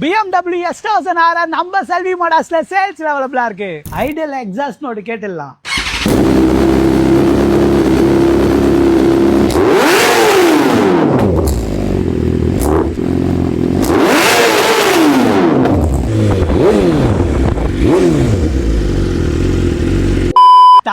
BMW S1000 RR நம்ம Selvi மோட்டார்ஸ்ல sales அவைலபிளா இருக்கு. ஐடியல் எக்ஸாஸ்ட் நோட் கேட்டுடலாம்.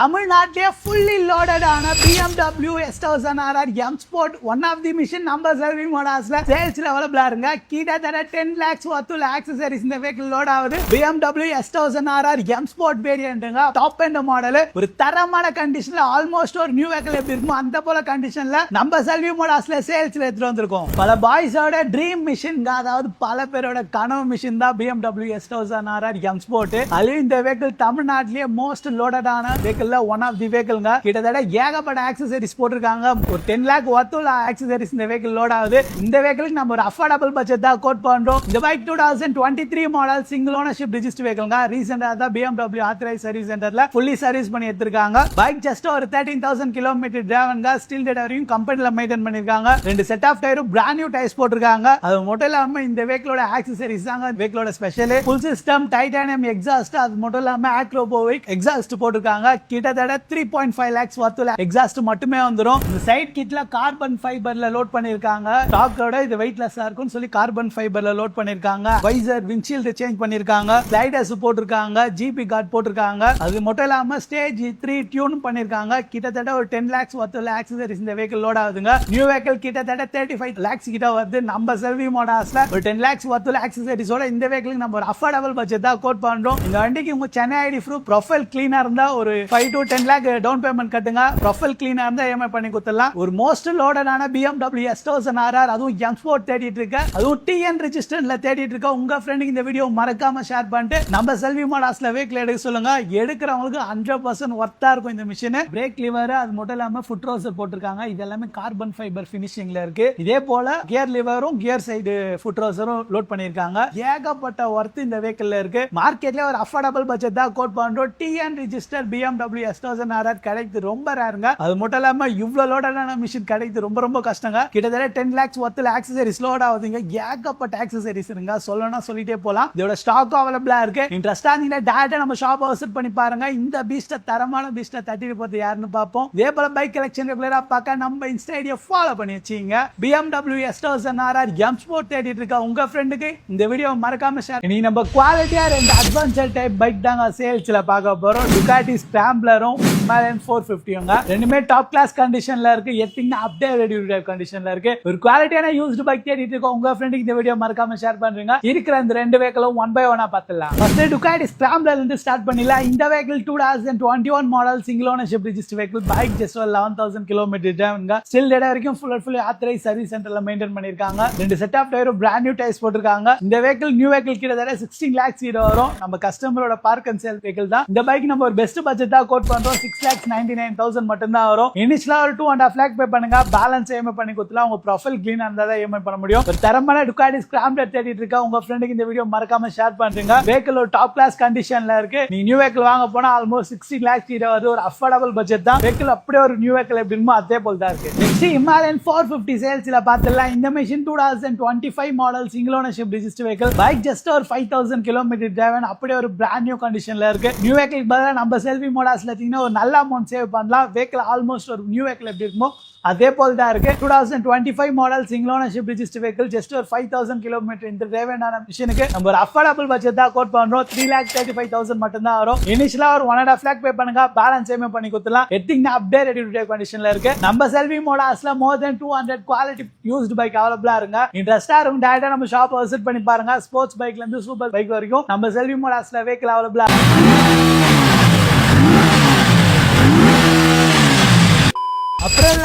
தமிழ்நாட்டிலே ஃபுல்லி லோடட் ஆன BMW S1000 RR M Sport one of the machine நம்ம செல்வி மோட்டார்ஸ்ல சேல்ஸ்ல அவைலபிளா இருங்க. கிட்டத்தட்ட 10 lakhs worth ஆக்சசரிஸ் இந்த வெஹிக்கிள் லோட் ஆகுது. BMW S1000 RR M Sport வேரியன்ட்ங்க, டாப் எண்ட் மாடல், ஒரு தரமான கண்டிஷன்ல, ஆல்மோஸ்ட் ஒரு நியூ வெஹிக்கிள் எப்படி இருக்கும் அந்த போல கண்டிஷன்ல நம்ம செல்வி மோட்டார்ஸ்ல சேல்ஸ்ல எடுத்துட்டு வந்திருக்கோம். பல பாய்ஸோட ட்ரீம் மிஷின்ங்க, அதாவது பல பேரோட கனவு மிஷின் தான் BMW S1000 RR M Sport. அதுலயும் இந்த வெஹிக்கிள் தமிழ்நாட்டிலேயே மோஸ்ட் லோடட் ஆன வெஹிக்கிள் ஒன் ஆஃப் தி வெஹிக்கிள்ங்க. கிட்டத்தட்ட ஏகப்பட்ட ஆக்சசரிஸ் போட்டிருக்காங்க. ஒரு 10 lakh worth ஆக்சசரிஸ் இந்த வெஹிக்கிள் லோட் ஆகுது. இந்த வெஹிக்கிளுக்கு நம்ம ஒரு அஃபோர்டபிள் பட்ஜெட் தான் கோட் பண்றோம். இந்த bike 2023 model single ownership register வெஹிக்கிள்ங்க. ரீசெண்டா தான் BMW ஆத்தரைஸ் சர்வீஸ் சென்டர்ல ஃபுல்லி சர்வீஸ் பண்ணி எடுத்திருக்காங்க. பைக் ஜஸ்ட் ஒரு 13,000 கிலோமீட்டர் டிரைவன்ங்க. ஸ்டில் டேட் வரையும் கம்பெனில மெயின்டைன் பண்ணிருக்காங்க. ரெண்டு செட் ஆஃப் டயரும் பிராண்ட் நியூ டயர்ஸ் போட்டிருக்காங்க. அது மட்டும் இல்லாம இந்த வெஹிக்கிளோட ஆக்சசரிஸ் தாங்க வெஹிக்கிளோட special. Full system titanium exhaust, அது மட்டும் இல்லாம ஆக்ரோபோவிக் எக்ஸாஸ்ட் போட்டிருக்காங்க. கிட்டத்தட்ட 3.5 lakhs worth எக்ஸாஸ்ட் மட்டுமே வந்துரும். இந்த சைட் கிட்ல கார்பன் ஃபைபர்ல லோட் பண்ணிருக்காங்க. டாக்கோட இது வெயிட்லெஸ்ஸா இருக்கும்னு சொல்லி கார்பன் ஃபைபர்ல லோட் பண்ணிருக்காங்க. வைசர், விண்ட்ஷீல்ட் சேஞ்ச் பண்ணிருக்காங்க. ஸ்லைடர்ஸ் போட்டிருக்காங்க. ஜிபி கார்டு போட்டிருக்காங்க. அது மட்டும் இல்லாம ஸ்டேஜ் 3 டியூன் பண்ணிருக்காங்க. கிட்டத்தட்ட ஒரு 10 lakhs worth ஆக்சசரிஸ் இந்த வெஹிக்கிள் லோட் ஆகுதுங்க. நியூ வெஹிக்கிள் கிட்டத்தட்ட 35 lakhs கிட்ட வருது. நம்ம செல்வி மோட்டார்ஸ்ல ஒரு 10 lakhs worth ஆக்சசரிஸோட இந்த வெஹிக்கிளுக்கு நம்ம ஒரு அஃபோர்டபிள் பட்ஜெட் தான் கோட் பண்றோம். இந்த வண்டிக்கு உங்க சென்னை ஐடி ப்ரூஃப், ப்ரொஃபைல் கிளீனா இருந்தா ஒரு 5 to 10 lakh டவுன் பேமெண்ட் கட்டுங்க. ப்ரொஃபைல் கிளீனா இருந்தா EMI பண்ணி கொடுத்துடலாம். ஒரு மோஸ்ட் லோடடான BMW S1000 RR, அதுவும் M Sport தேடிட்டு இருக்க, அதுவும் TN ரெஜிஸ்டர்ல தேடிட்டு இருக்க உங்க ஃப்ரெண்டுக்கு இந்த வீடியோ மறக்காம ஷேர் பண்ணிட்டு நம்ம செல்வி மோட்டார்ஸ்ல வெஹிக்கிள் எடுக்க சொல்லுங்க. எடுக்கிறவங்களுக்கு 100% ஒர்த்தா இருக்கும் இந்த மிஷின். பிரேக் லிவர், அது மட்டும் இல்லாம ஃபுட் ரோசர் போட்டிருக்காங்க. இது எல்லாமே கார்பன் ஃபைபர் ஃபினிஷிங்ல இருக்கு. இதே போல கியர் லிவரும் கியர் சைடு ஃபுட் ரோசரும் லோட் பண்ணிருக்காங்க. ஏகப்பட்ட ஒர்த் இந்த வெஹிக்கிள்ல இருக்கு. மார்க்கெட்ல ஒரு அஃபோர்டபிள் பட்ஜெட் தான் கோட் பண்றோம். TN register BMW S1000 RR கிடைக்குது ரொம்ப ரேருங்க. அது மட்டும் இல்லாம இவ்வளவு லோடான மிஷின் கிடைக்குது ரொம்ப ரொம்ப கஷ்டங்க. கிட்டத்தட்ட 10 lakhs worth ஆக்சசரிஸ் லோட் ஆகுதுங்க. ஏகப்பட்ட ஆக்சசரிஸ் இருங்க, சொல்லணும்னா சொல்லிட்டே போலாம். இதோட ஸ்டாக் அவைலபிளா இருக்கு. இன்ட்ரெஸ்டா இருந்தீங்கன்னா டைரக்டா நம்ம ஷாப் விசிட் பண்ணி பாருங்க. இந்த பீஸ்ட, தரமான பீஸ்ட தட்டிட்டு போறது யாருன்னு பார்ப்போம். இதே போல பைக் கலெக்ஷன் ரெகுலரா பார்க்க நம்ம இன்ஸ்டா ஐடியை ஃபாலோ பண்ணி வச்சீங்க. BMW S1000 RR M Sport தேடிட்டு இருக்க உங்க ஃப்ரெண்டுக்கு இந்த வீடியோ மறக்காம ஷேர். நீ நம்ம குவாலிட்டியா ரெண்டு அட்வான்ஸ்ட் டைப் பைக் தாங்க சேல்ஸ்ல பார்க்க போறோம். Ducati Scramblerரும் Himalayan 450ங்க. ரெண்டுமே டாப் கிளாஸ் கண்டிஷன்ல இருக்கு. எத்திங்னா அப்டேட் கண்டிஷன்ல இருக்கு. ஒரு குவாலிட்டியான யூஸ்டு பைக் தேடிட்டு இருக்க உங்க ஃப்ரெண்டுக்கு இந்த வீடியோ மறக்காம ஷேர் பண்றீங்க. இருக்கிற இந்த ரெண்டு வெஹிக்கிளும் 1 by 1 பார்த்துடலாம். ஃபர்ஸ்ட் Ducati Scrambler இருந்து ஸ்டார்ட் பண்ணிடலாம். இந்த வெஹிக்கிள் 2021 மாடல் single ownership register vehicle. Bike just 11,000 kilometre டிரைவ்ங்க. ஸ்டில் டேட் வரைக்கும் ஃபுல்லி ஆத்தரைஸ் சர்வீஸ் சென்டர்ல மெயின்டைன் பண்ணிருக்காங்க. ரெண்டு செட் ஆஃப் டயரும் பிராண்ட் நியூ டயர்ஸ் போட்டிருக்காங்க. இந்த வெஹிக்கிள் நியூ வெஹிக்கிள் கிட்டத்தட்ட 16 lakhs கிட்ட வரும். நம்ம கஸ்டமரோட பார்க் அண்ட் சேல் வெஹிக்கிள் தான். இந்த பைக் நம்ம ஒரு பெஸ்ட் பட்ஜெட் தான் கோட் பண்றோம். 6,99,000 மட்டும் தான் வரும். இனிஷியலா ஒரு 2.5 lakh பே பண்ணுங்க. பேலன்ஸ் EMI பண்ணி கொடுத்துலாம். உங்க ப்ரொஃபைல் கிளீனா இருந்தா தான் EMI பண்ண முடியும். ஒரு தரமான Ducati Scrambler தேடிட்டு இருக்க உங்க ஃப்ரெண்டுக்கு இந்த வீடியோ மறக்காம ஷேர் பண்றீங்க. வெஹிக்கிள் ஒரு டாப் கிளாஸ் கண்டிஷன்ல இருக்கு. நீங்க நியூ வெஹிக்கிள் வாங்க போனா ஆல்மோஸ்ட் 60 lakhs கிட்ட வருது. ஒரு அஃபோர்டபிள் பட்ஜெட் தான். வெஹிக்கிள் அப்படியே ஒரு நியூ வெஹிக்கிள் எப்படி இருக்குமோ அதே போல தான் இருக்கு. நெக்ஸ்ட் Himalayan 450 சேல்ஸ்ல பார்த்துடலாம். இந்த machine 2025 model single ownership register vehicle. Bike just ஒரு 5,000 கிலோமீட்டர் டிரைவன். அப்படியே ஒரு பிராண்ட் நியூ கண்டிஷன்ல இருக்கு. நியூ வெஹிக்கிள் பதிலா நம்ம செல்வி மோட்டார்ஸ்ல ஒரு நல்ல அமௌண்ட் சேவ் பண்ணலாம். வெஹிக்கிள் ஆல்மோஸ்ட் ஒரு நியூ வெஹிக்கிள் எப்படி இருக்குமோ அதே போல தான் இருக்கு. 2025 model single ownership register vehicle. Just ஒரு 5,000 கிலோமீட்டர் இந்த டிரைவனான மிஷினுக்கு நம்ம ஒரு அஃபோர்டபிள் பட்ஜெட் தான் கோட் பண்றோம். 3,35,000 மட்டும் தான் வரும். இனிஷியலா ஒரு 1.5 lakh பே பண்ணுங்க. பேலன்ஸ் EMI பண்ணி கொடுத்துலாம். எத்திங்னா அப்டேட் ரெடி டு டிரைவ் கண்டிஷன்ல இருக்கு. நம்ம செல்வி மோட்டார்ஸ்ல மோர் தென் 200 குவாலிட்டி யூஸ்டு பைக் அவைலபிளா இருங்க. இன்ட்ரெஸ்டா இருக்கும் டைரக்டா நம்ம ஷாப் விசிட் பண்ணி பாருங்க. ஸ்போர்ட்ஸ் பைக்ல இருந்து சூப்பர் பைக் வரைக்கும் நம்ம செல்வி மோட்டார்ஸ்ல வெஹிக்கிள் அவைலபிளா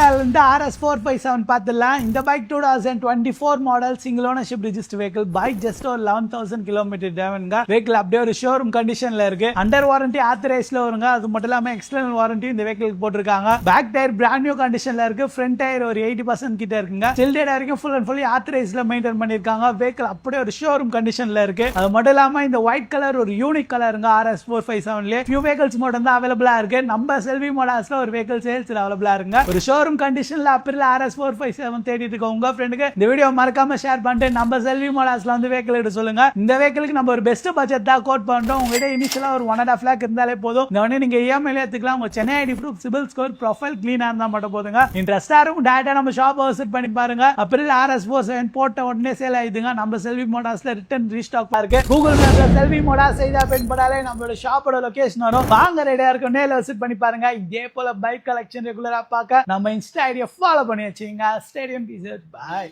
இருந்து RS 457 பார்த்துடலாம். இந்த bike 2024 model single ownership register vehicle. Bike just ஒரு 11,000 கிலோமீட்டர் டிரைவன்ங்க. வெஹிக்கிள் அப்படியே ஒரு ஷோரூம் கண்டிஷன்ல இருக்கு. அண்டர் வாரண்டி ஆத்தரைஸ்ல வருங்க. அது மட்டும் இல்லாம எக்ஸ்டர்னல் வாரண்டி இந்த வெஹிக்கிளுக்கு போட்டிருக்காங்க. பேக் டயர் பிராண்ட் நியூ கண்டிஷன்ல இருக்கு. ஃப்ரண்ட் டயர் ஒரு 80% கிட்ட இருக்குங்க. ஸ்டில் டேட் வரைக்கும் ஃபுல்லி ஆத்தரைஸ்ல மெயின்டைன் பண்ணிருக்காங்க. வெஹிக்கிள் அப்படியே ஒரு ஷோரூம் கண்டிஷன்ல இருக்கு. அது மட்டும் இல்லாம இந்த ஒயிட் கலர் ஒரு யூனிக் கலருங்க. RS 457ல ஃபியூ வெஹிக்கிள்ஸ் மட்டும் தான் அவைலபிளா இருக்கு. நம்ம செல்வி மோட்டார்ஸ்ல ஒரு வெஹிக்கிள் சேல்ஸ் அவைலபிளா இருங்க. ஒரு ஷோரூம் கண்டிஷன்ல அப்ரில் RS457 தேடிட்டு இருக்க உங்க ஃப்ரெண்டுக்கு இந்த வீடியோ மறக்காம ஷேர் பண்ணிட்டு நம்ம செல்வி மோட்டார்ஸ்ல வந்து வெஹிக்கிள் எடுத்து சொல்லுங்க. இந்த வெஹிக்கிளுக்கு நம்ம ஒரு பெஸ்ட் பட்ஜெட் தான் கோட் பண்றோம். உங்ககிட்ட இனிஷியலா ஒரு 1.5 lakh இருந்தாலே போதும். இந்த உடனே நீங்க EMI எடுத்துக்கலாம். உங்க Chennai ID proof, CIBIL score, profile கிளீனா இருந்தா மட்டும் போதுங்க. இன்ட்ரெஸ்டா இருக்கும் டைரக்டா நம்ம ஷாப் விசிட் பண்ணி பாருங்க. அப்ரில் RS47 போட்ட உடனே சேல் ஆயிடுங்க. நம்ம செல்வி மோட்டார்ஸ்ல ரிட்டர்ன் ரீஸ்டாக் இருக்கு. கூகுள் மேப்ல செல்வி மோட்டார்ஸ் செய்தா பின் பண்ணாலே நம்மளோட ஷாப்போட லொகேஷன் வரும். வாங்க ரெடியா இருக்கும், நேர்ல விசிட் பண்ணி பாருங்க. இதே போல பைக் கலெக்ஷன் ரெகுலரா பார்க்க நம்ம இன்ஸ்டா ஐடியை ஃபாலோ பண்ணி வச்சுங்க. ஸ்டேடியம் டீசர்ட் பாய்.